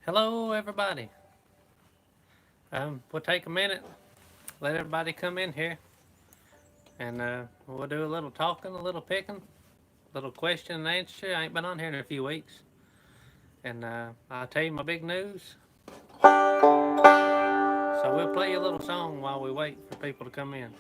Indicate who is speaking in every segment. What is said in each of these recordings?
Speaker 1: Hello, everybody. We'll take a minute, let everybody come in here, and we'll do a little talking, a little picking, a little question and answer. I ain't been on here in a few weeks, and I'll tell you my big news. So we'll play a little song while we wait for people to come in.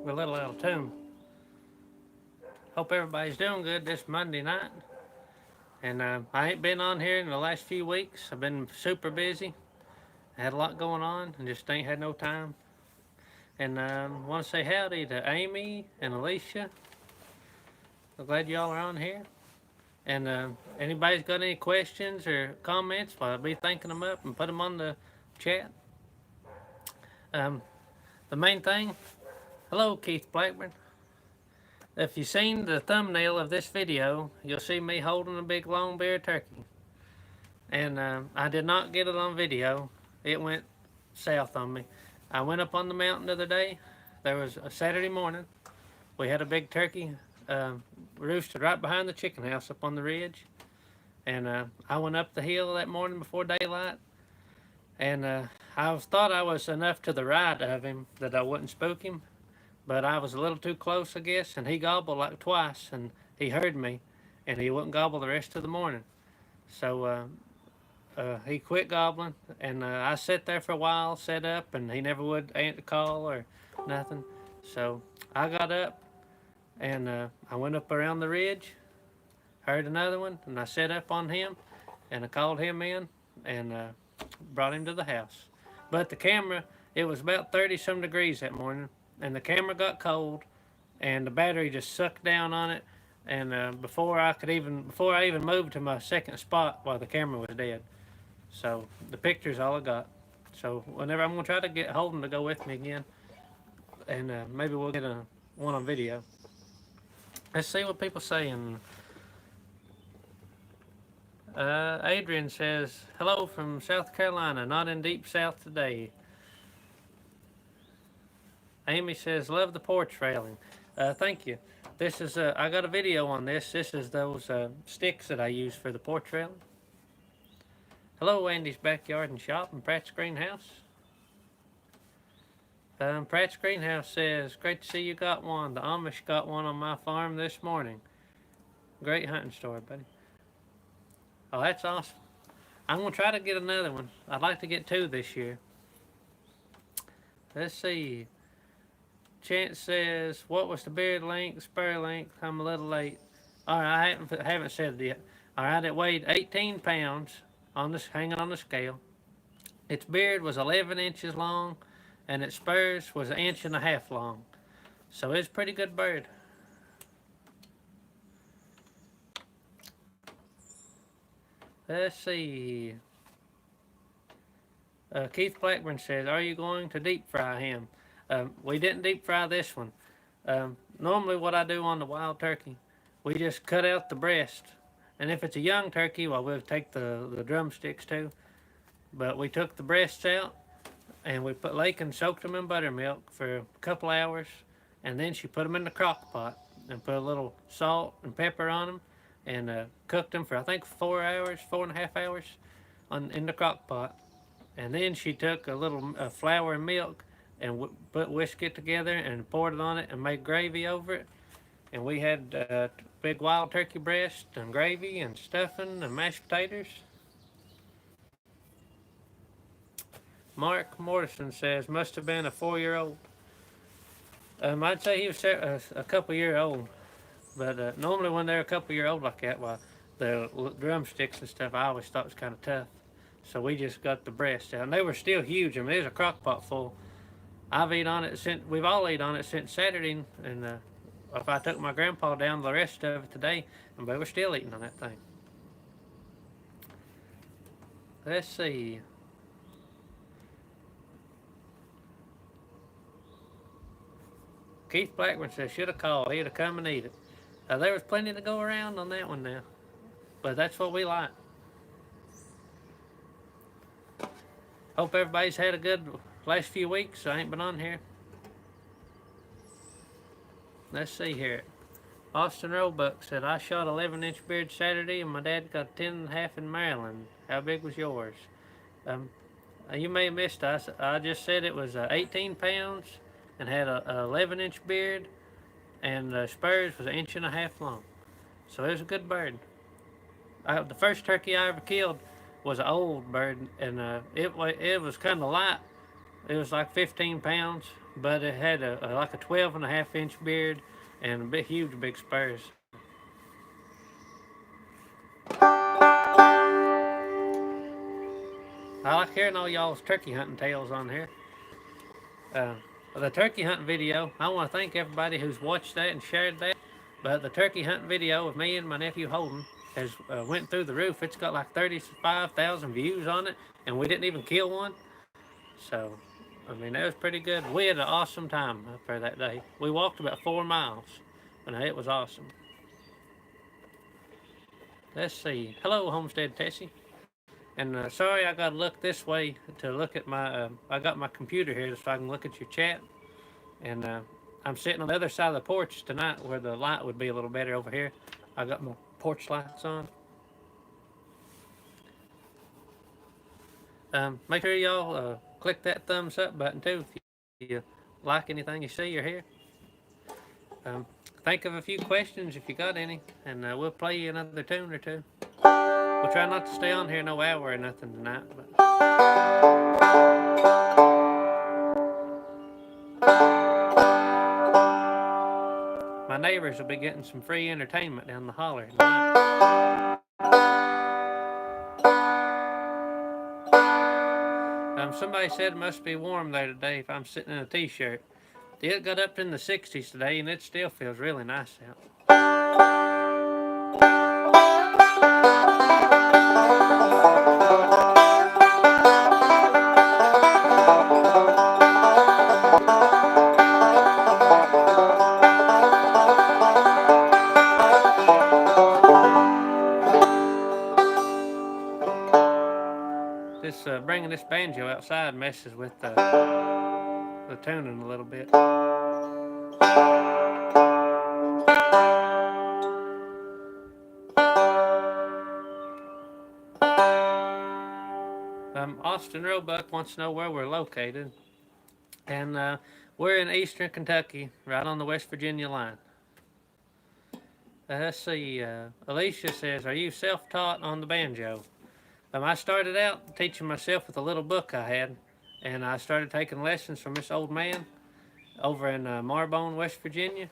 Speaker 1: We're a little out of tune. Hope everybody's doing good this Monday night. And I ain't been on here in the last few weeks. I've been super busy. I had a lot going on and just ain't had no time. And want to say howdy to Amy and Alicia. I'm glad y'all are on here. And anybody's got any questions or comments, well, I'll be thinking them up and put them on the chat. The main thing, hello Keith Blackburn. If you've seen the thumbnail of this video, you'll see me holding a big long bear turkey. And I did not get it on video. It went south on me. I went up on the mountain the other day. There was a Saturday morning. We had a big turkey roosted right behind the chicken house up on the ridge. And I went up the hill that morning before daylight. And I thought I was enough to the right of him that I wouldn't spook him. But I was a little too close, I guess. And he gobbled like twice. And he heard me. And he wouldn't gobble the rest of the morning. So he quit gobbling. And I sat there for a while, set up. And he never would answer the call or nothing. So I got up. And I went up around the ridge, heard another one, and I set up on him, and I called him in, and brought him to the house. But the camera, it was about 30 some degrees that morning, and the camera got cold, and the battery just sucked down on it, and before I even moved to my second spot while the camera was dead. So the picture's all I got. So whenever I'm gonna try to get Holden to go with me again, and maybe we'll get one on video. Let's see what people saying. Adrian says, hello from South Carolina, not in deep south today. Amy says, love the porch railing. Thank you. This is, I got a video on this. This is those sticks that I use for the porch railing. Hello, Andy's Backyard and Shop and Pratt's Greenhouse. Pratt's Greenhouse says, great to see you got one. The Amish got one on my farm this morning. Great hunting story, buddy. Oh, that's awesome. I'm going to try to get another one. I'd like to get 2 this year. Let's see. Chance says, what was the beard length, spur length? I'm a little late. All right, I haven't said it yet. All right, it weighed 18 pounds on this, hanging on the scale. Its beard was 11 inches long, and its spurs was 1.5 inches long. So it's a pretty good bird. Let's see. Keith Blackburn says, are you going to deep fry him? We didn't deep fry this one. Normally what I do on the wild turkey, we just cut out the breast. And if it's a young turkey, well, we'll take the drumsticks too. But we took the breasts out, and we put Lakin soaked them in buttermilk for a couple hours. And then she put them in the crock pot and put a little salt and pepper on them. And cooked them for I think 4 hours, 4.5 hours in the crock pot. And then she took a little flour and milk and whisked it together and poured it on it and made gravy over it. And we had big wild turkey breast and gravy and stuffing and mashed potatoes. Mark Morrison says, must have been a 4-year-old. I'd say he was a couple year old. But normally when they're a couple year old like that, well, the drumsticks and stuff I always thought was kind of tough. So we just got the breast out. And they were still huge. I mean, there's a crock pot full. We've all ate on it since Saturday. And if I took my grandpa down the rest of it today, and we were still eating on that thing. Let's see. Keith Blackburn says, should have called. He'd have come and eat it. There was plenty to go around on that one now. But that's what we like. Hope everybody's had a good last few weeks. I ain't been on here. Let's see here. Austin Roebuck said, I shot 11-inch beard Saturday and my dad got 10.5 in Maryland. How big was yours? You may have missed us. I just said it was 18 pounds and had a 11-inch beard, and the spurs was 1.5 inches long. So it was a good bird. The first turkey I ever killed was an old bird, and it was kind of light. It was like 15 pounds, but it had like a 12.5-inch beard and huge big spurs. I like hearing all y'all's turkey hunting tales on here. The turkey hunting video, I want to thank everybody who's watched that and shared that. But the turkey hunting video of me and my nephew Holden has went through the roof. It's got like 35,000 views on it, and we didn't even kill one. So, I mean, that was pretty good. We had an awesome time up there that day. We walked about 4 miles, and it was awesome. Let's see. Hello, Homestead Tessie. And sorry, I got to look this way to look at my. I got my computer here so I can look at your chat. And I'm sitting on the other side of the porch tonight where the light would be a little better over here. I got my porch lights on. Make sure y'all click that thumbs up button too if you like anything you see or hear. Think of a few questions if you got any, and we'll play you another tune or two. We'll try not to stay on here no hour or nothing tonight. But my neighbors will be getting some free entertainment down the holler tonight. Somebody said it must be warm there today if I'm sitting in a t-shirt. It got up in the 60s today, and it still feels really nice out. Bringing this banjo outside messes with the tuning a little bit. Austin Roebuck wants to know where we're located, and we're in eastern Kentucky, right on the West Virginia line. Let's see. Alicia says, "Are you self-taught on the banjo?" I started out teaching myself with a little book I had, and I started taking lessons from this old man over in Marbone, West Virginia,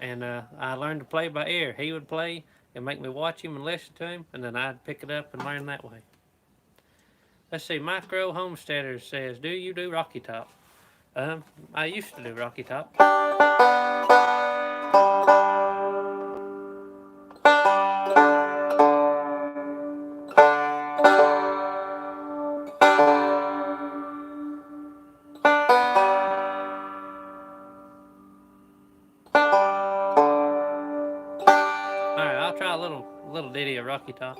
Speaker 1: and I learned to play by ear. He would play and make me watch him and listen to him, and then I'd pick it up and learn that way. Let's see, Micro Homesteader says, "Do you do Rocky Top?" I used to do Rocky Top. Little ditty of Rocky Top.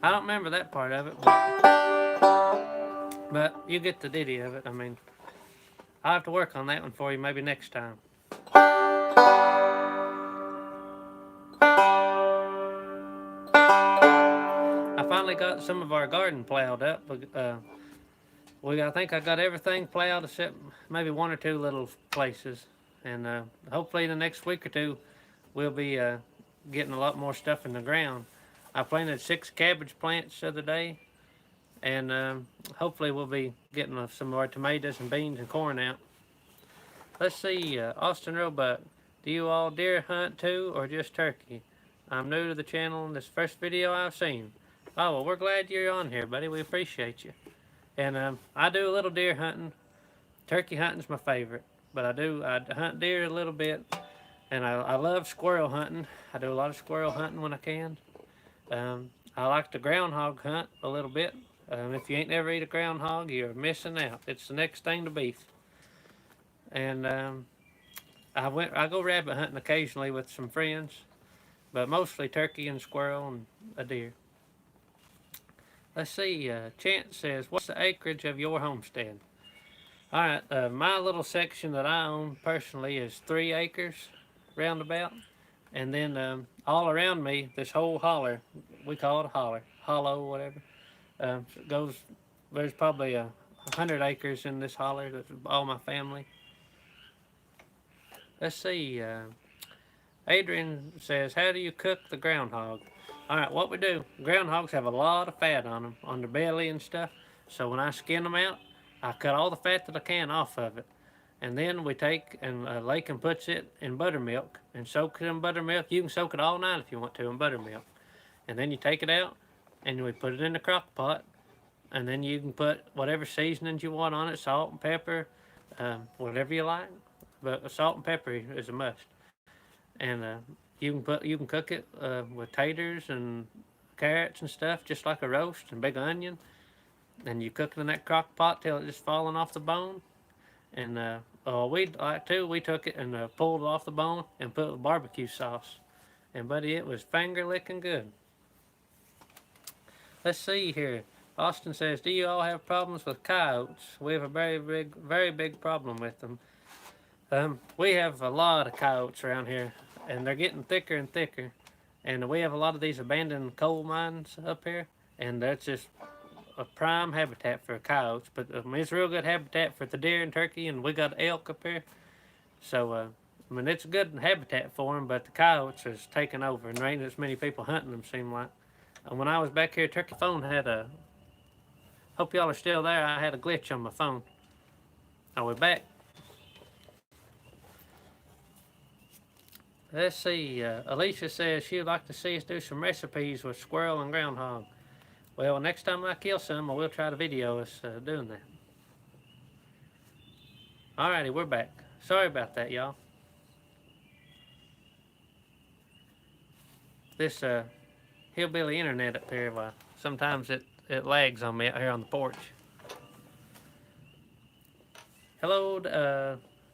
Speaker 1: I don't remember that part of it, but you get the ditty of it. I mean, I'll have to work on that one for you maybe next time. I finally got some of our garden plowed up. I think I got everything plowed except maybe one or two little places, and hopefully in the next week or two we'll be getting a lot more stuff in the ground. I planted 6 cabbage plants the other day, and hopefully we'll be getting some more tomatoes and beans and corn out. Let's see, Austin Roebuck, do you all deer hunt too, or just turkey? I'm new to the channel, and this first video I've seen. Oh, well, we're glad you're on here, buddy. We appreciate you. And I do a little deer hunting. Turkey hunting's my favorite, but I hunt deer a little bit, and I love squirrel hunting. I do a lot of squirrel hunting when I can. I like to groundhog hunt a little bit. If you ain't never eat a groundhog, you're missing out. It's the next thing to beef. And I go rabbit hunting occasionally with some friends, but mostly turkey and squirrel and a deer. Let's see. Chance says, "What's the acreage of your homestead?" All right, my little section that I own personally is 3 acres, roundabout, and then all around me, this whole holler, we call it a holler, hollow, whatever, goes. There's probably 100 acres in this holler. That's all my family. Let's see. Adrian says, "How do you cook the groundhog?" All right, what we do, groundhogs have a lot of fat on them, on their belly and stuff. So when I skin them out, I cut all the fat that I can off of it. And then we take, and Lakin puts it in buttermilk and soak it in buttermilk. You can soak it all night if you want to in buttermilk. And then you take it out and we put it in the crock pot. And then you can put whatever seasonings you want on it, salt and pepper, whatever you like. But salt and pepper is a must. And you can cook it with taters and carrots and stuff, just like a roast, and big onion. And you cook it in that crock pot till it's just falling off the bone. And we took it and pulled it off the bone and put it with barbecue sauce. And buddy, it was finger licking good. Let's see here. Austin says, "Do you all have problems with coyotes?" We have a very big problem with them. We have a lot of coyotes around here, and they're getting thicker and thicker. And we have a lot of these abandoned coal mines up here, and that's just a prime habitat for coyotes. But I mean, it's real good habitat for the deer and turkey, and we got elk up here. So I mean, it's a good habitat for them. But the coyotes is taking over, and there ain't as many people hunting them. Seem like. And when I was back here, turkey phone had a. Hope y'all are still there. I had a glitch on my phone. Are we back? Let's see. Alicia says she'd like to see us do some recipes with squirrel and groundhog. Well, next time I kill some, I will try to video us doing that. Alrighty, we're back. Sorry about that, y'all. This hillbilly internet up here, well, sometimes it lags on me out here on the porch. Hello,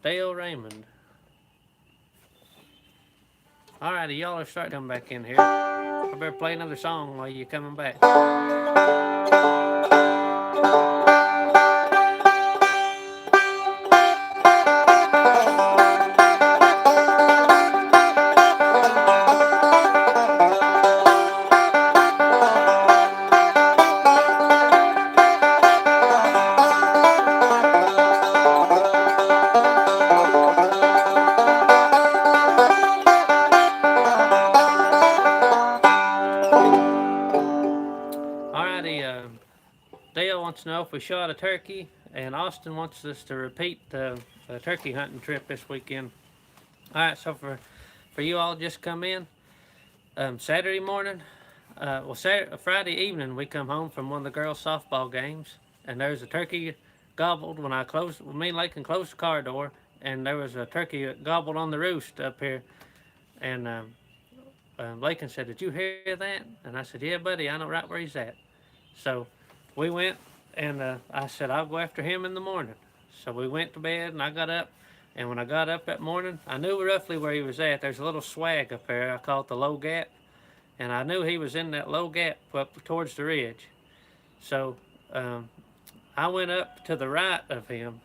Speaker 1: Dale Raymond. Alrighty, y'all are starting to come back in here. I better play another song while you're coming back. Dale wants to know if we shot a turkey, and Austin wants us to repeat the turkey hunting trip this weekend. All right, so for you all just come in, Saturday morning, Friday evening, we come home from one of the girls' softball games, and there's a turkey gobbled when me and Lakin closed the car door, and there was a turkey gobbled on the roost up here, and Lakin said, "Did you hear that?" And I said, "Yeah, buddy, I know right where he's at." So we went, and I said, "I'll go after him in the morning." So we went to bed, and I got up, and when I got up that morning, I knew roughly where he was at. There's a little swag up there. I call it the low gap, and I knew he was in that low gap up towards the ridge. So I went up to the right of him,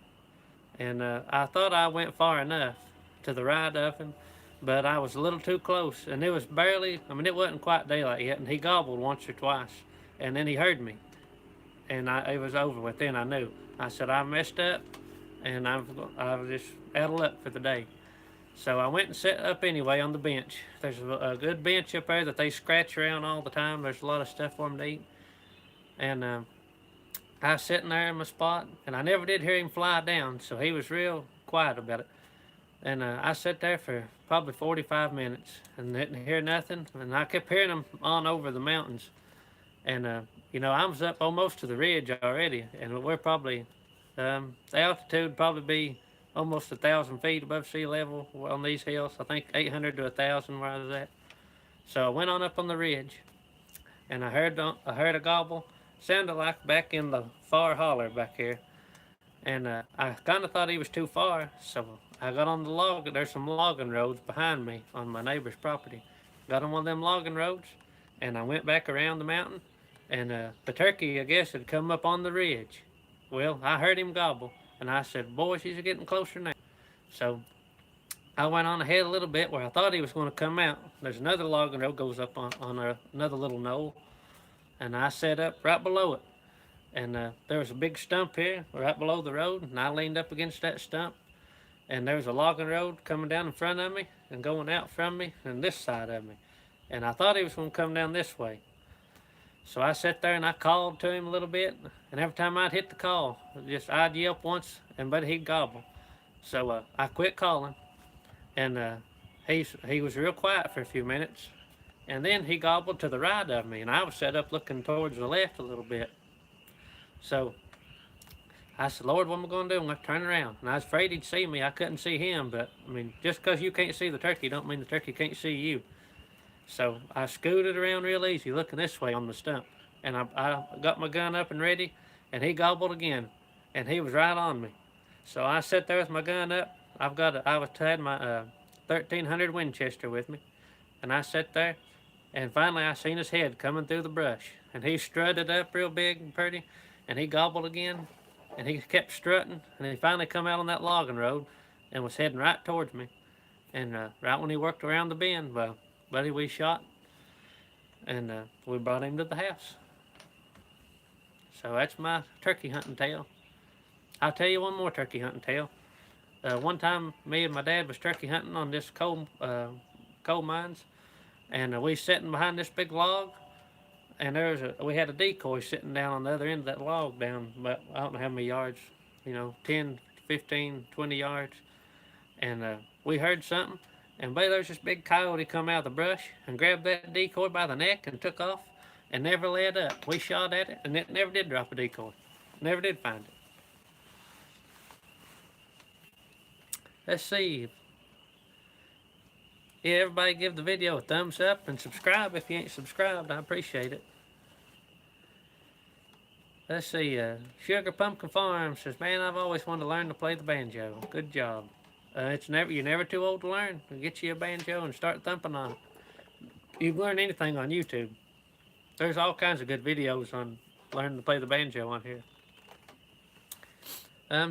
Speaker 1: and I thought I went far enough to the right of him, but I was a little too close, and it was barely, I mean, it wasn't quite daylight yet, and he gobbled once or twice, and then he heard me. and it was over with. Then I knew. I said, I messed up, and I was just out of luck for the day. So I went and set up anyway on the bench. There's a good bench up there that they scratch around all the time. There's a lot of stuff for them to eat. And I was sitting there in my spot, and I never did hear him fly down, so he was real quiet about it. And I sat there for probably 45 minutes and didn't hear nothing. And I kept hearing him on over the mountains. And, I was up almost to the ridge already, and we're probably, the altitude would probably be almost 1,000 feet above sea level on these hills. I think 800 to 1,000 where I was at. So I went on up on the ridge, and I heard a gobble. Sounded like back in the far holler back here. And I kind of thought he was too far, so I got on the log. There's some logging roads behind me on my neighbor's property. Got on one of them logging roads, and I went back around the mountain, and the turkey, I guess, had come up on the ridge. Well, I heard him gobble, and I said, boy, she's getting closer now. So I went on ahead a little bit where I thought he was going to come out. There's another logging road goes up on another little knoll, and I set up right below it. And there was a big stump here right below the road, and I leaned up against that stump, and there was a logging road coming down in front of me and going out from me and this side of me. And I thought he was going to come down this way. So I sat there and I called to him a little bit, and every time I'd hit the call, I'd yelp once, but he'd gobble. So I quit calling, and he was real quiet for a few minutes, and then he gobbled to the right of me, and I was set up looking towards the left a little bit. So I said, Lord, what am I going to do? I'm going to turn around. And I was afraid he'd see me. I couldn't see him, but I mean, just because you can't see the turkey don't mean the turkey can't see you. So I scooted around real easy, looking this way on the stump. And I got my gun up and ready, and he gobbled again, and he was right on me. So I sat there with my gun up. I had my 1300 Winchester with me, and I sat there, and finally I seen his head coming through the brush, and he strutted up real big and pretty, and he gobbled again, and he kept strutting, and he finally come out on that logging road and was heading right towards me. And right when he worked around the bend, well, buddy, we shot, and we brought him to the house. So that's my turkey hunting tale. I'll tell you one more turkey hunting tale. One time, me and my dad was turkey hunting on this coal mines, and we sitting behind this big log, and we had a decoy sitting down on the other end of that log down about, I don't know how many yards, 10, 15, 20 yards. And we heard something, and there's this big coyote come out of the brush and grabbed that decoy by the neck and took off and never let up. We shot at it, and it never did drop a decoy. Never did find it. Let's see. Yeah, everybody give the video a thumbs up and subscribe if you ain't subscribed. I appreciate it. Let's see. Sugar Pumpkin Farm says, man, I've always wanted to learn to play the banjo. Good job. You're never too old to learn. Get you a banjo and start thumping on it. You can learn anything on YouTube. There's all kinds of good videos on learning to play the banjo on here.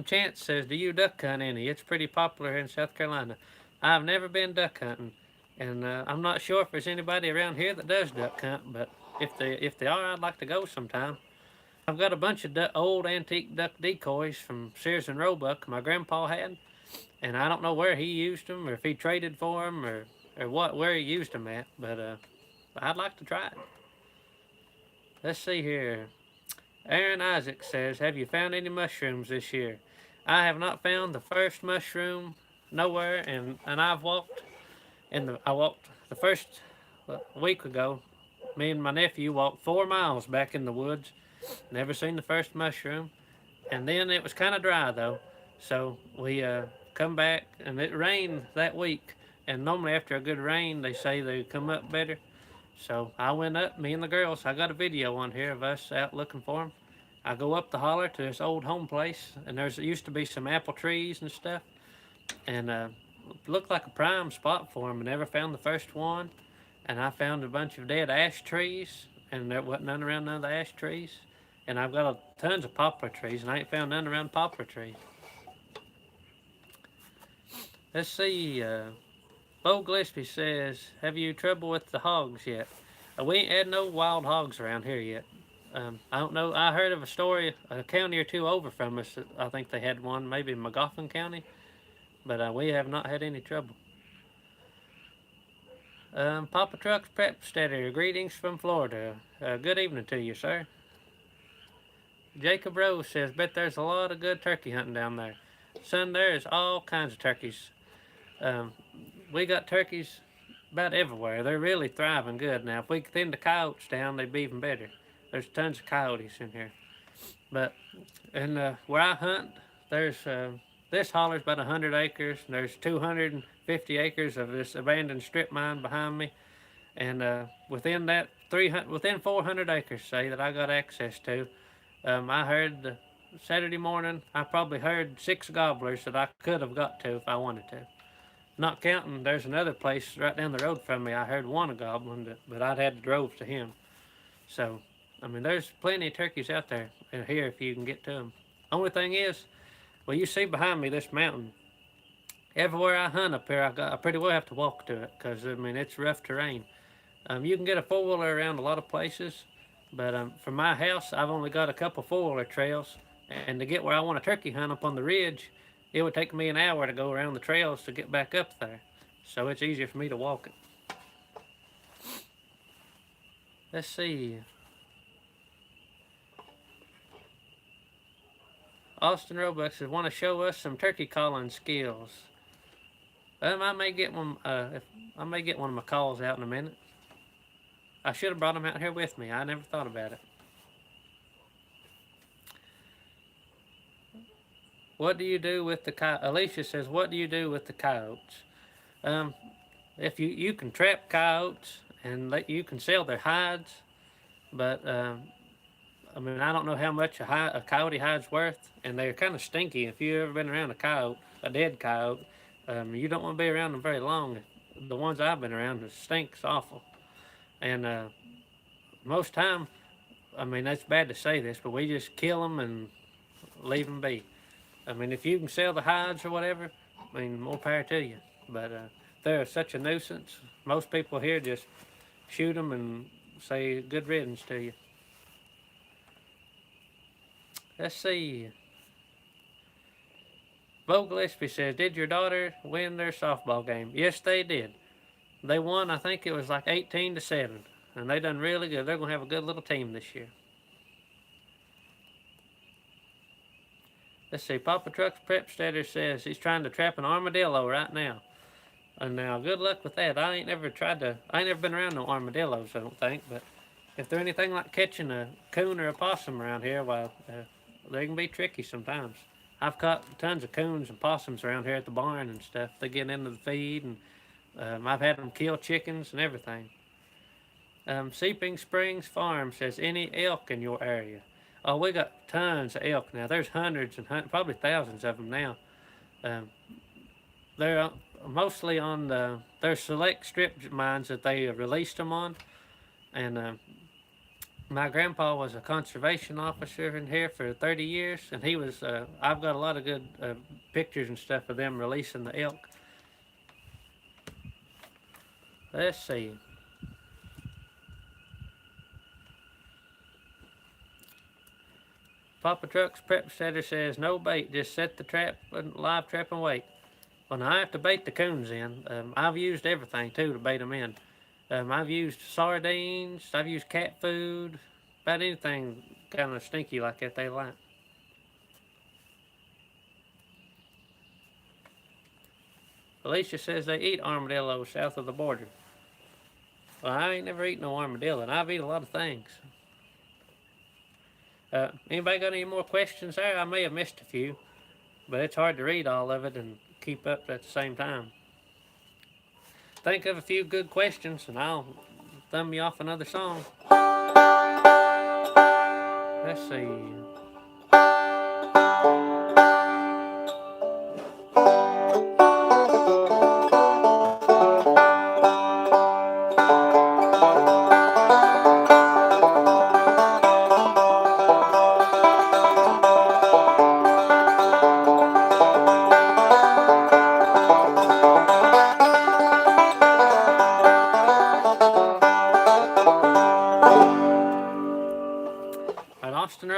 Speaker 1: Chance says, do you duck hunt any? It's pretty popular in South Carolina. I've never been duck hunting, and I'm not sure if there's anybody around here that does duck hunt, but if they are, I'd like to go sometime. I've got a bunch of old antique duck decoys from Sears and Roebuck my grandpa had, and I don't know where he used them, or if he traded for them, or where he used them at, but I'd like to try it. Let's see here. Aaron Isaac says, have you found any mushrooms this year? I have not found the first mushroom nowhere, and I walked the first week ago. Me and my nephew walked 4 miles back in the woods. Never seen the first mushroom. And then it was kind of dry though. So we come back, and it rained that week. And normally after a good rain, they say they come up better. So I went up, me and the girls. I got a video on here of us out looking for them. I go up the holler to this old home place, and there used to be some apple trees and stuff. And looked like a prime spot for them. I never found the first one. And I found a bunch of dead ash trees, and there wasn't none around none of the ash trees. And I've got tons of poplar trees, and I ain't found none around poplar trees. Let's see. Bo Gillespie says, have you trouble with the hogs yet? We ain't had no wild hogs around here yet. I don't know. I heard of a story a county or two over from us. I think they had one, maybe in McGoffin County, but we have not had any trouble. Papa Truck's Prep Steady, greetings from Florida. Good evening to you, sir. Jacob Rose says, bet there's a lot of good turkey hunting down there. Son, there's all kinds of turkeys. Um, we got turkeys about everywhere. They're really thriving good now. If we could thin the coyotes down, they'd be even better. There's tons of coyotes in here. But where I hunt, there's this holler's about 100 acres. And there's 250 acres of this abandoned strip mine behind me, and within that 300, within 400 acres, say that I got access to. I heard Saturday morning. I probably heard 6 gobblers that I could have got to if I wanted to. Not counting, there's another place right down the road from me. I heard one gobbling, but I'd had drove to him. So, I mean, there's plenty of turkeys out there here if you can get to them. Only thing is, well, you see behind me this mountain. Everywhere I hunt up here, I pretty well have to walk to it because, I mean, it's rough terrain. You can get a four-wheeler around a lot of places, but from my house, I've only got a couple four-wheeler trails. And to get where I want a turkey hunt up on the ridge, it would take me an hour to go around the trails to get back up there. So it's easier for me to walk it. Let's see. Austin Roebuck says, want to show us some turkey calling skills. I may get one. I may get one of my calls out in a minute. I should have brought them out here with me. I never thought about it. What do you do with the coyotes? Alicia says, what do you do with the coyotes? If you can trap coyotes and you can sell their hides, but I mean, I don't know how much a coyote hide's worth, and they're kind of stinky. If you've ever been around a coyote, a dead coyote, you don't want to be around them very long. The ones I've been around, it stinks awful. And most time, I mean, that's bad to say this, but we just kill them and leave them be. I mean, if you can sell the hides or whatever, I mean, more power to you. But they're such a nuisance. Most people here just shoot them and say good riddance to you. Let's see. Bo Gillespie says, did your daughter win their softball game? Yes, they did. They won, I think it was like 18-7. And they done really good. They're going to have a good little team this year. Let's see. Papa Truck's Prep Steady says he's trying to trap an armadillo right now. And now, good luck with that. I ain't never been around no armadillos, I don't think. But if they're anything like catching a coon or a possum around here, well, they can be tricky sometimes. I've caught tons of coons and possums around here at the barn and stuff. They get into the feed, and I've had them kill chickens and everything. Seeping Springs Farm says, any elk in your area? Oh, we got tons of elk now. There's hundreds and probably thousands of them now. They're mostly on their select strip mines that they released them on. And my grandpa was a conservation officer in here for 30 years, and he was. I've got a lot of good pictures and stuff of them releasing the elk. Let's see. Papa Truck's Prep Setter says, no bait, just set the trap, live trap and wait. Well, now I have to bait the coons in. I've used everything, too, to bait them in. I've used sardines, I've used cat food, about anything kind of stinky like that they like. Alicia says they eat armadillos south of the border. Well, I ain't never eaten no armadillo, and I've eaten a lot of things. Anybody got any more questions there? I may have missed a few, but it's hard to read all of it and keep up at the same time. Think of a few good questions and I'll thumb you off another song. Let's see.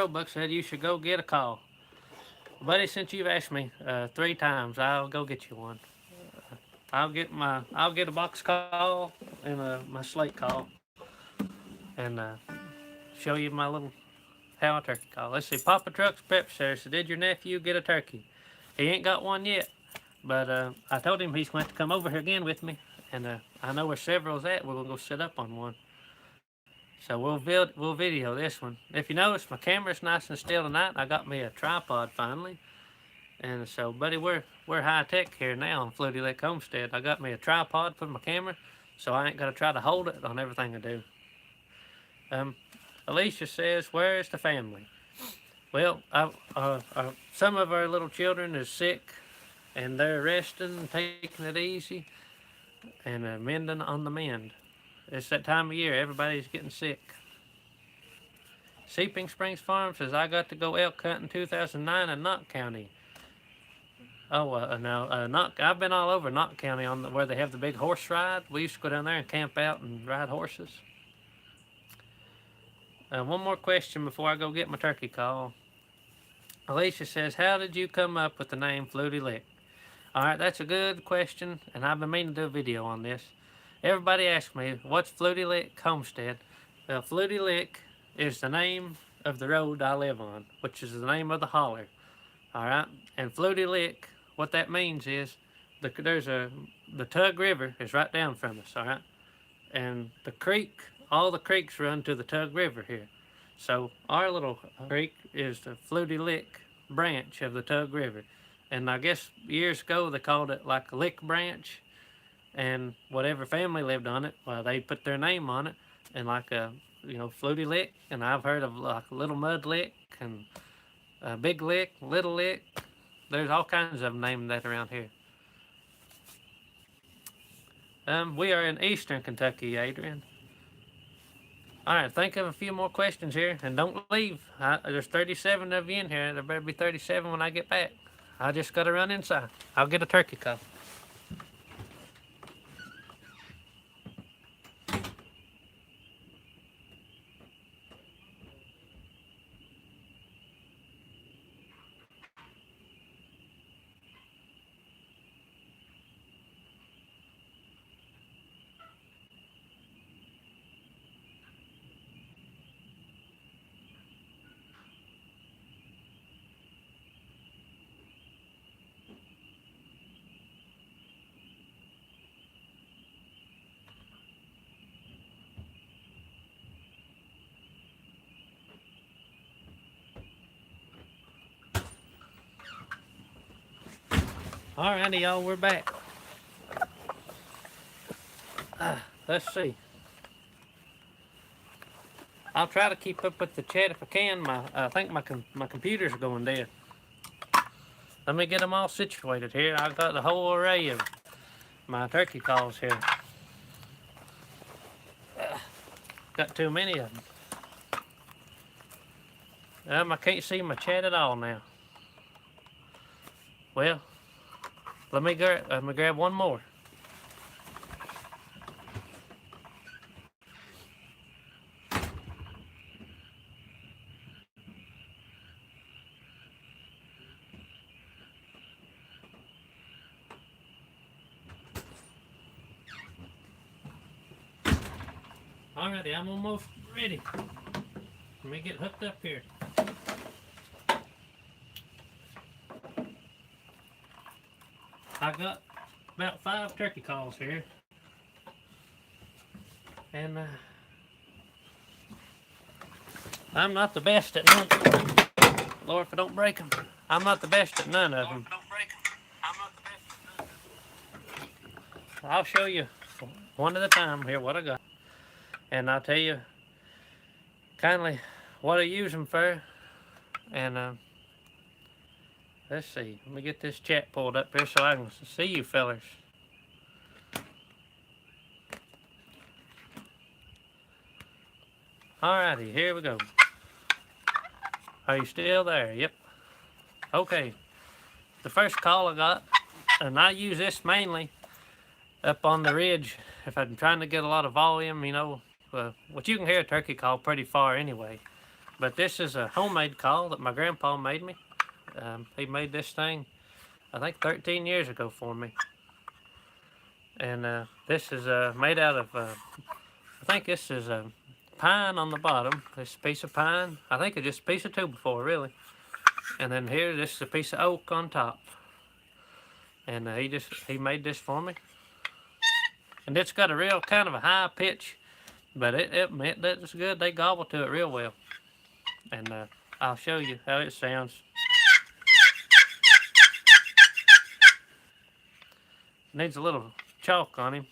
Speaker 1: Roebuck said you should go get a call. Buddy, since you've asked me 3 times, I'll go get you one. I'll get a box call and my slate call, and show you my little how a turkey call. Let's see. Papa Trucks Pep says, did your nephew get a turkey? He ain't got one yet, but I told him he's going to come over here again with me, and I know where several's at. We're gonna go sit up on one. So we'll video this one. If you notice, my camera's nice and still tonight. I got me a tripod finally, and so, buddy, we're high tech here now on Fluty Lick Homestead. I got me a tripod for my camera, so I ain't gotta try to hold it on everything I do. Alicia says, where's the family? Well, some of our little children is sick, and they're resting, taking it easy, and mending on the mend. It's that time of year, everybody's getting sick. Seeping Springs Farm says, I got to go elk hunting 2009 in Knott County. Oh, no, I've been all over Knott County where they have the big horse ride. We used to go down there and camp out and ride horses. One more question before I go get my turkey call. Alicia says, how did you come up with the name Fluty Lick? Alright, that's a good question, and I've been meaning to do a video on this. Everybody asks me, what's Fluty Lick Homestead? Well, Fluty Lick is the name of the road I live on, which is the name of the holler. Alright, and Fluty Lick, what that means is, the Tug River is right down from us, alright? And the creek, all the creeks run to the Tug River here. So our little creek is the Fluty Lick branch of the Tug River. And I guess years ago they called it like a lick branch, and whatever family lived on it, well, they put their name on it, and like a, Fluty Lick, and I've heard of like a Little Mud Lick, and a Big Lick, Little Lick. There's all kinds of them named that around here. We are in Eastern Kentucky, Adrian. Alright, think of a few more questions here, and don't leave. There's 37 of you in here. There better be 37 when I get back. I just gotta run inside. I'll get a turkey call. Alrighty, y'all, we're back. Let's see. I'll try to keep up with the chat if I can. I think my computer's going dead. Let me get them all situated here. I've got the whole array of my turkey calls here. Got too many of them. I can't see my chat at all now. Well, let me grab one more. Alrighty, I'm almost ready. Let me get hooked up here. I got about 5 turkey calls here, and I'm not the best at none. Lord, if I don't break them, I'm not the best at none of them. I'll show you one at a time here what I got, and I'll tell you kindly what I use them for, and let's see. Let me get this chat pulled up here so I can see you fellers. Alrighty, here we go. Are you still there? Yep. Okay. The first call I got, and I use this mainly up on the ridge if I'm trying to get a lot of volume, but you can hear a turkey call pretty far anyway. But this is a homemade call that my grandpa made me. He made this thing, I think, 13 years ago for me. And this is made out of, I think this is a pine on the bottom. This piece of pine. I think it's just a piece of 2x4, really. And then here, this is a piece of oak on top. And he made this for me. And it's got a real kind of a high pitch, but that's good. They gobble to it real well. And I'll show you how it sounds. Needs a little chalk on him.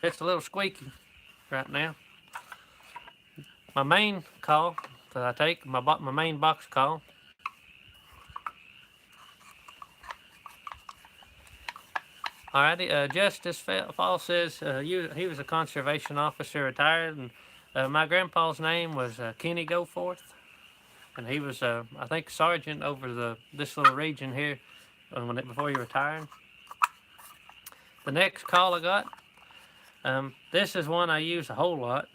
Speaker 1: It's a little squeaky right now. My main call that I take, my main box call. Alrighty, Justice Fall says he was a conservation officer, retired, and my grandpa's name was Kenny Goforth, and he was, I think, sergeant over this little region here before he retired. The next call I got, this is one I use a whole lot,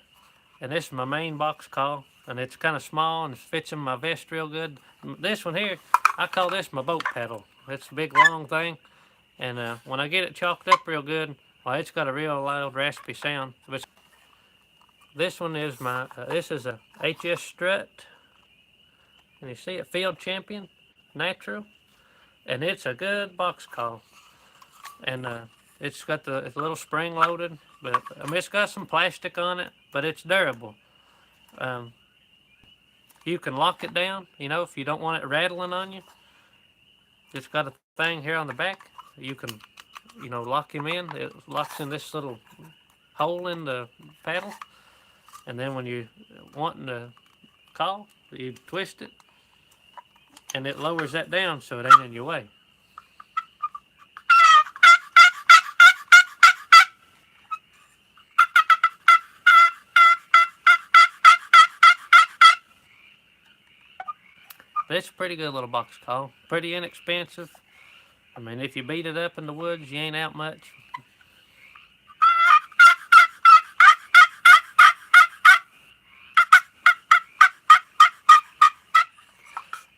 Speaker 1: and this is my main box call, and it's kind of small and it fits in my vest real good. This one here, I call this my boat pedal. It's a big long thing. And when I get it chalked up real good, well, it's got a real loud, raspy sound. But this one is this is a HS strut. And you see it, Field Champion, natural. And it's a good box call. And it's got it's a little spring loaded, but I mean, it's got some plastic on it, but it's durable. You can lock it down, you know, if you don't want it rattling on you. It's got a thing here on the back. You can, you know, lock him in. It locks in this little hole in the paddle. And then when you're wanting to call, you twist it. And it lowers that down so it ain't in your way. But it's a pretty good little box call. Pretty inexpensive. I mean, if you beat it up in the woods, you ain't out much.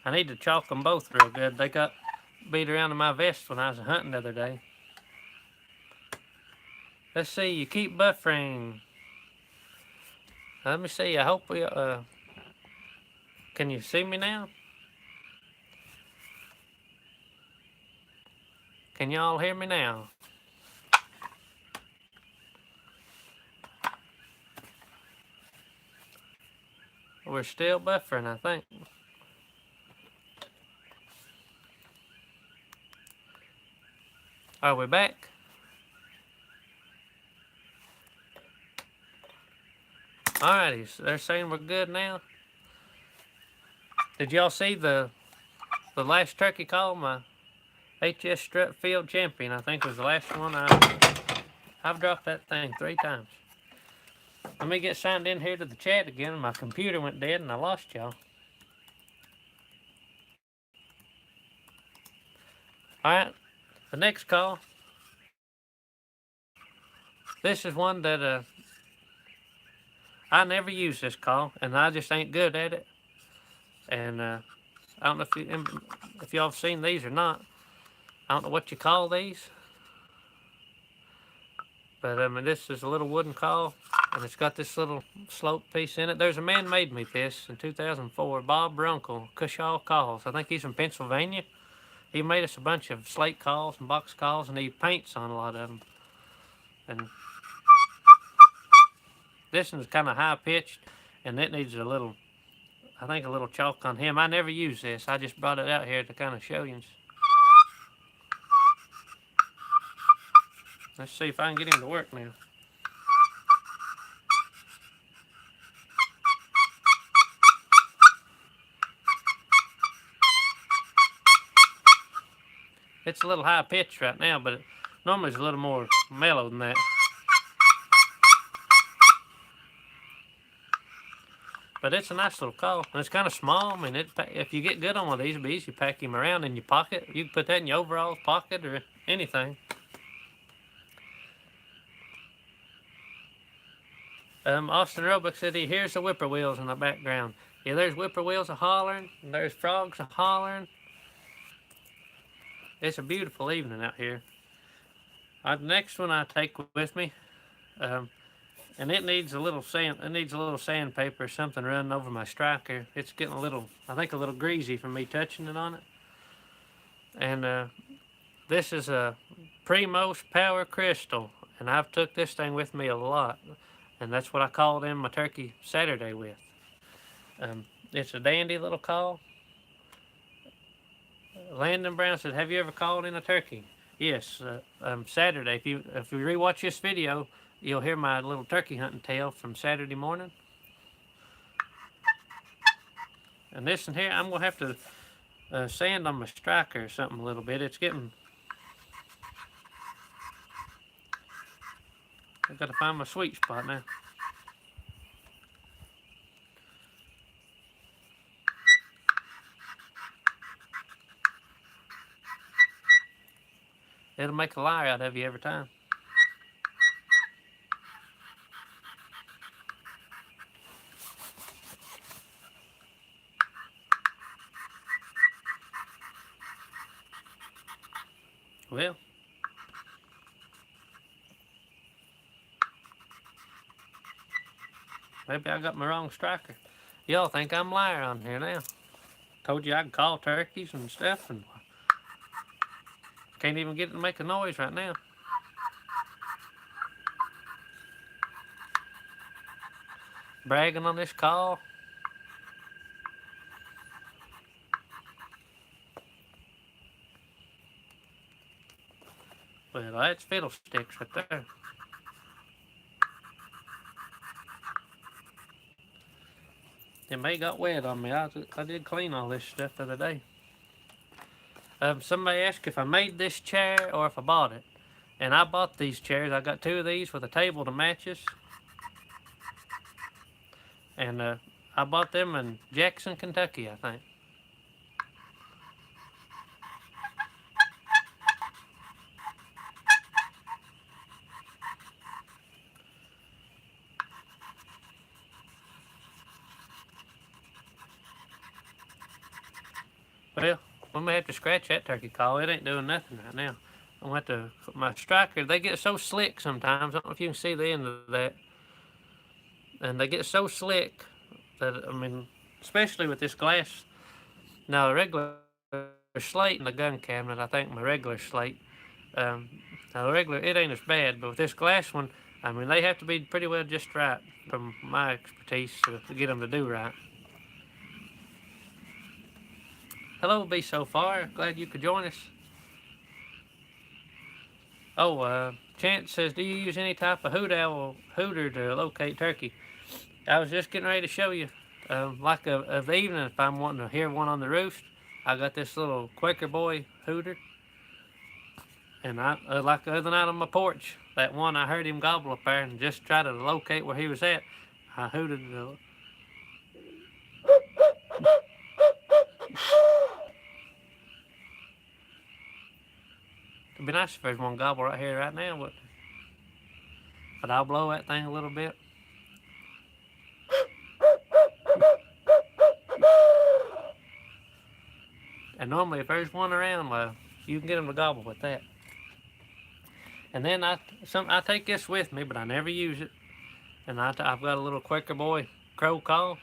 Speaker 1: I need to chalk them both real good. They got beat around in my vest when I was hunting the other day. Let's see, you keep buffering. Let me see, I hope we, can you see me now? Can y'all hear me now? We're still buffering, I think. Are we back? Alrighty, so they're saying we're good now. Did y'all see the last turkey call? My HS Strut Field Champion, I think, was the last one. I've dropped that thing 3 times. Let me get signed in here to the chat again. My computer went dead and I lost y'all. Alright, the next call. This is one that I never use this call, and I just ain't good at it. And I don't know if y'all have seen these or not. I don't know what you call these. But I mean, this is a little wooden call, and it's got this little slope piece in it. There's a man made me this in 2004, Bob Runkle, Cushaw Calls. I think he's from Pennsylvania. He made us a bunch of slate calls and box calls, and he paints on a lot of them. And this one's kind of high pitched, and it needs a little, I think, a little chalk on him. I never use this. I just brought it out here to kind of show you. Let's see if I can get him to work now. It's a little high pitched right now, but normally it's a little more mellow than that. But it's a nice little call, and it's kind of small. I mean, if you get good on one of these, it'll be easy to pack him around in your pocket. You can put that in your overalls pocket or anything. Austin Roebuck said he hears the whippoorwills in the background. Yeah, there's whippoorwills a hollering, and there's frogs a hollering. It's a beautiful evening out here. The next one I take with me, and it needs a little sand. It needs a little sandpaper or something running over my striker. It's getting a little, I think, a little greasy from me touching it on it. And this is a Primos Power Crystal, and I've took this thing with me a lot, and that's what I called in my turkey Saturday with. It's a dandy little call. Landon Brown said, "Have you ever called in a turkey?" Yes, Saturday. If you rewatch this video, you'll hear my little turkey hunting tale from Saturday morning. And this and here, I'm gonna have to sand on my striker or something a little bit. It's getting. I've got to find my sweet spot now. It'll make a liar out of you every time. Well, maybe I got my wrong striker. Y'all think I'm a liar on here now. Told you I can call turkeys and stuff, and can't even get it to make a noise right now. Bragging on this call. Well, that's fiddlesticks right there. It may got wet on me. I did clean all this stuff the other day. Somebody asked if I made this chair or if I bought it. And I bought these chairs. I got 2 of these with a table to match us. And I bought them in Jackson, Kentucky, I think. Well, we may have to scratch that turkey call. It ain't doing nothing right now. I'm going to have to put my striker. They get so slick sometimes. I don't know if you can see the end of that. And they get so slick that, I mean, especially with this glass. Now, the regular slate in the gun cabinet, I think my regular slate. Now, the regular, it ain't as bad, but with this glass one, I mean, they have to be pretty well just right from my expertise to get them to do right. Hello, Be So Far. Glad you could join us. Oh, Chance says, do you use any type of hooter to locate turkey? I was just getting ready to show you. Like of the evening, if I'm wanting to hear one on the roost, I got this little Quaker Boy hooter. And I, like the other night on my porch, that one I heard him gobble up there and just try to locate where he was at. I hooted the. It'd be nice if there's one gobble right here, right now, but I'll blow that thing a little bit. And normally, if there's one around, you can get them to gobble with that. And then I take this with me, but I never use it. And I've got a little Quaker Boy crow call.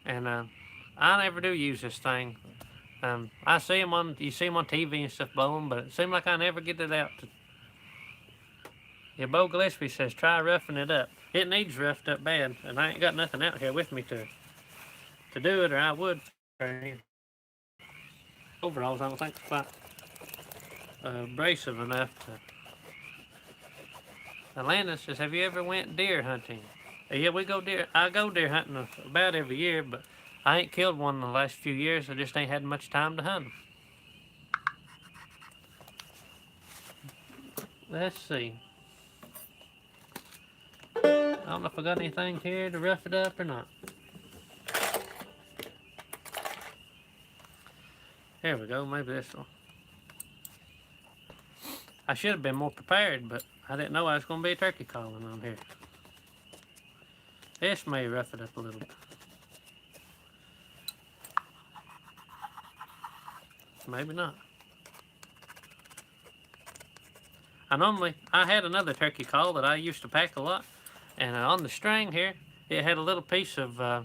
Speaker 1: And I never do use this thing. I see them you see them on TV and stuff blowing, but it seems like I never get it out. Yeah, Bo Gillespie says, try roughing it up. It needs roughed up bad, and I ain't got nothing out here with me to do it, or I would. Overalls, I don't think quite abrasive enough to. Atlanta says, have you ever went deer hunting? Yeah, we go deer. I go deer hunting about every year, but I ain't killed one in the last few years. I just ain't had much time to hunt them. Let's see. I don't know if I got anything here to rough it up or not. Here we go. Maybe this will. I should have been more prepared, but I didn't know I was going to be turkey calling on here. This may rough it up a little bit. Maybe not. I had another turkey call that I used to pack a lot, and on the string here, it had a little piece of, I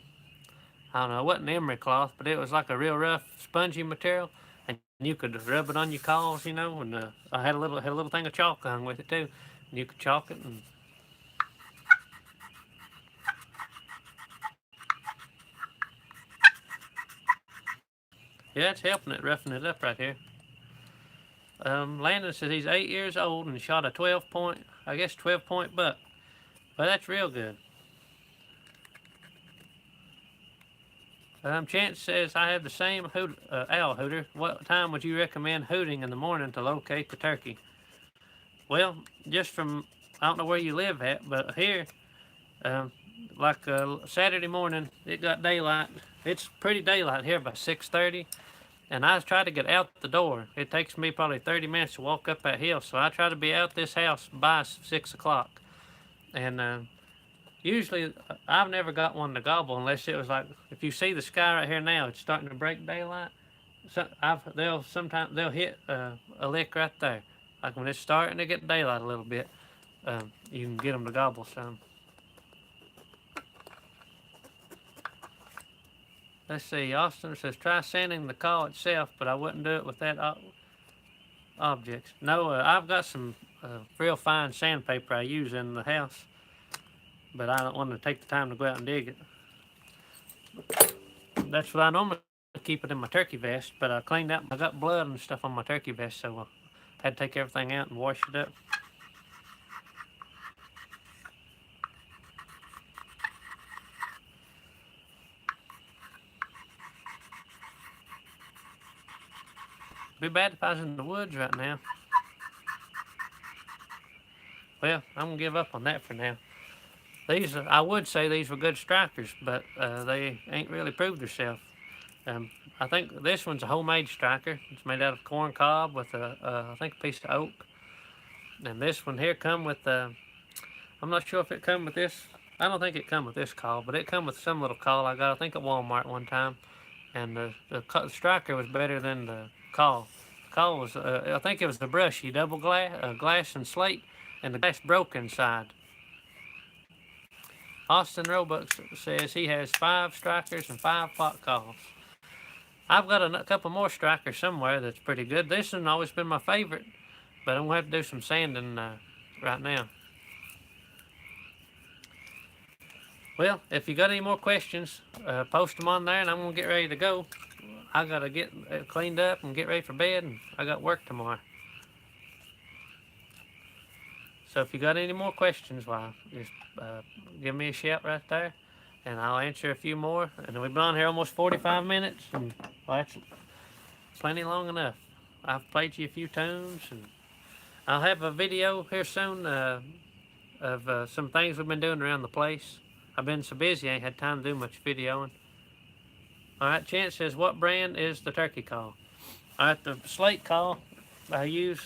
Speaker 1: don't know, it wasn't emery cloth, but it was like a real rough, spongy material, and you could rub it on your calls, you know, and I had a little thing of chalk hung with it too, and you could chalk it, and yeah, it's helping it, roughing it up right here. Landon says he's 8 years old and shot a 12 point buck. Well, that's real good. Chance says, I have the same owl hooter. What time would you recommend hooting in the morning to locate the turkey? Well, just from, I don't know where you live at, but here, Saturday morning, it got daylight. It's pretty daylight here by 6:30. And I try to get out the door. It takes me probably 30 minutes to walk up that hill, so I try to be out this house by 6 o'clock. And usually, I've never got one to gobble unless it was like, if you see the sky right here now, it's starting to break daylight. So they'll hit a lick right there. Like when it's starting to get daylight a little bit, you can get them to gobble some. Let's see, Austin says, try sanding the call itself, but I wouldn't do it with that objects. No, I've got some real fine sandpaper I use in the house, but I don't want to take the time to go out and dig it. That's what I normally keep it in my turkey vest, but I cleaned out, I got blood and stuff on my turkey vest, so I had to take everything out and wash it up. Be bad if I was in the woods right now. Well, I'm gonna give up on that for now. These, I would say these were good strikers, but they ain't really proved themselves. I think this one's a homemade striker. It's made out of corn cob with I think a piece of oak. And this one here come with, I'm not sure if it come with this. I don't think it come with this call, but it come with some little call I got, I think at Walmart one time. And the striker was better than the call. The call was, I think it was the brushy double glass and slate, and the glass broke inside. Austin Roebuck says he has 5 strikers and 5 pot calls. I've got a couple more strikers somewhere that's pretty good. This one's always been my favorite, but I'm going to have to do some sanding right now. Well, if you got any more questions, post them on there, and I'm going to get ready to go. I got to get cleaned up and get ready for bed, and I got work tomorrow. So if you got any more questions, well, just give me a shout right there, and I'll answer a few more. And we've been on here almost 45 minutes, and well, that's plenty long enough. I've played you a few tunes, and I'll have a video here soon of some things we've been doing around the place. I've been so busy, I ain't had time to do much videoing. Alright, Chance says, what brand is the turkey call? Alright, the slate call I use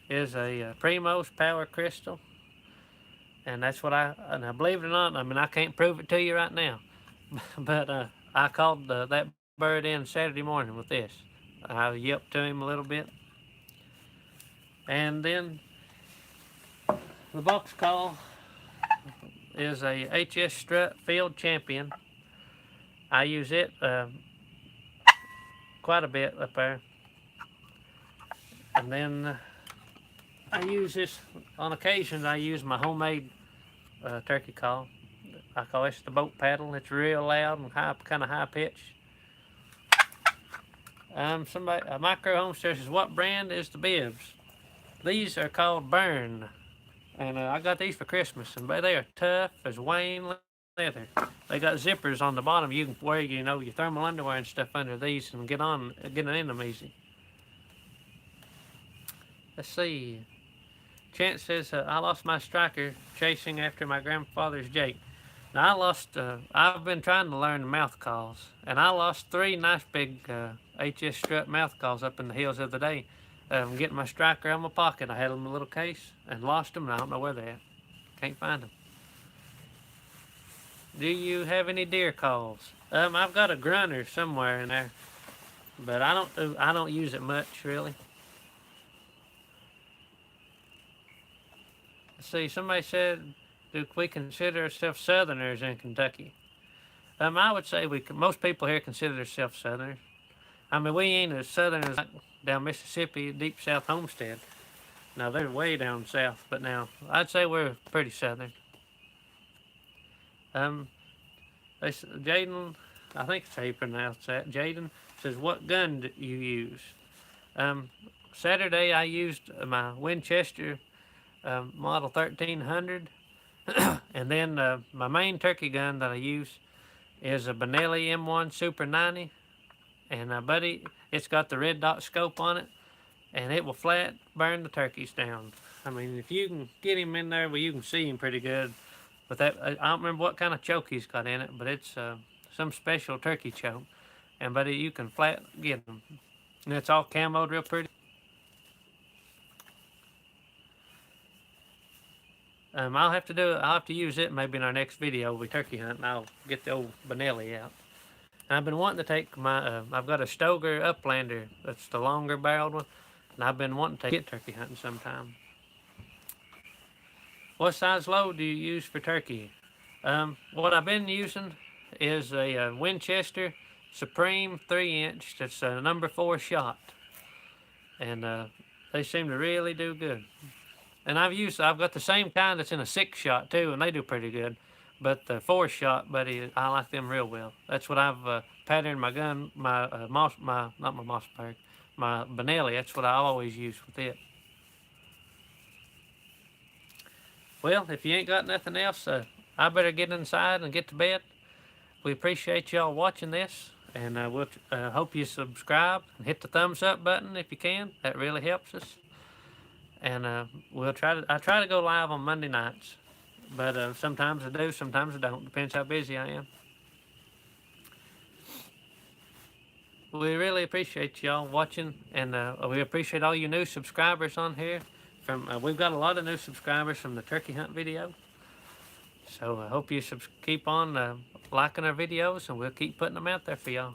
Speaker 1: is a Primos Power Crystal. And that's what now believe it or not, I mean, I can't prove it to you right now. But I called that bird in Saturday morning with this. I yelped to him a little bit. And then the box call is a HS Strut Field Champion. I use it quite a bit up there. And then I use this on occasions. I use my homemade turkey call. I call this the boat paddle. It's real loud and kind of high pitched. A Micro Homestead says, what brand is the bibs? These are called Burn. And I got these for Christmas, and they are tough as Wayne leather. They got zippers on the bottom. You can wear, you know, your thermal underwear and stuff under these and get in them easy. Let's see. Chance says, I lost my striker chasing after my grandfather's Jake. Now I've been trying to learn the mouth calls, and I lost 3 nice big HS Strut mouth calls up in the hills the other day. getting my striker out of my pocket. I had them in a little case and lost them, and I don't know where they're at. Can't find them. Do you have any deer calls? I've got a grunter somewhere in there, but I don't use it much really. Let's see, somebody said, do we consider ourselves Southerners in Kentucky? I would say most people here consider themselves Southerners. I mean, we ain't as Southern as like down Mississippi, deep South Homestead. Now they're way down south, but now I'd say we're pretty Southern. Jaden, I think it's how you pronounce that. Jaden says, what gun do you use? Saturday I used my Winchester model 1300, and then my main turkey gun that I use is a Benelli M1 Super 90, and buddy, it's got the red dot scope on it, and it will flat burn the turkeys down. I mean, if you can get him in there, well, you can see him pretty good. But that, I don't remember what kind of choke he's got in it, but it's some special turkey choke. And buddy, you can flat get them. And it's all camoed real pretty. I'll have to use it maybe in our next video with turkey hunting. I'll get the old Benelli out. And I've been wanting to take my, I've got a Stoger Uplander. That's the longer barreled one. And I've been wanting to get turkey hunting sometime. What size load do you use for turkey? What I've been using is a Winchester Supreme 3-inch. That's a number 4 shot. And they seem to really do good. And I've got the same kind that's in a 6 shot too, and they do pretty good. But the 4 shot, buddy, I like them real well. That's what I've patterned my gun, my Mossberg, my Benelli. That's what I always use with it. Well, if you ain't got nothing else, I better get inside and get to bed. We appreciate y'all watching this, and we'll hope you subscribe and hit the thumbs up button if you can. That really helps us. And I try to go live on Monday nights, but sometimes I do, sometimes I don't. Depends how busy I am. We really appreciate y'all watching, and we appreciate all you new subscribers on here. We've got a lot of new subscribers from the turkey hunt video. So I hope you keep on liking our videos, and we'll keep putting them out there for y'all.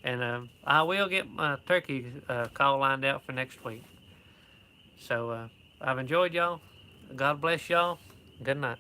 Speaker 1: And I will get my turkey call lined out for next week. So I've enjoyed y'all. God bless y'all. Good night.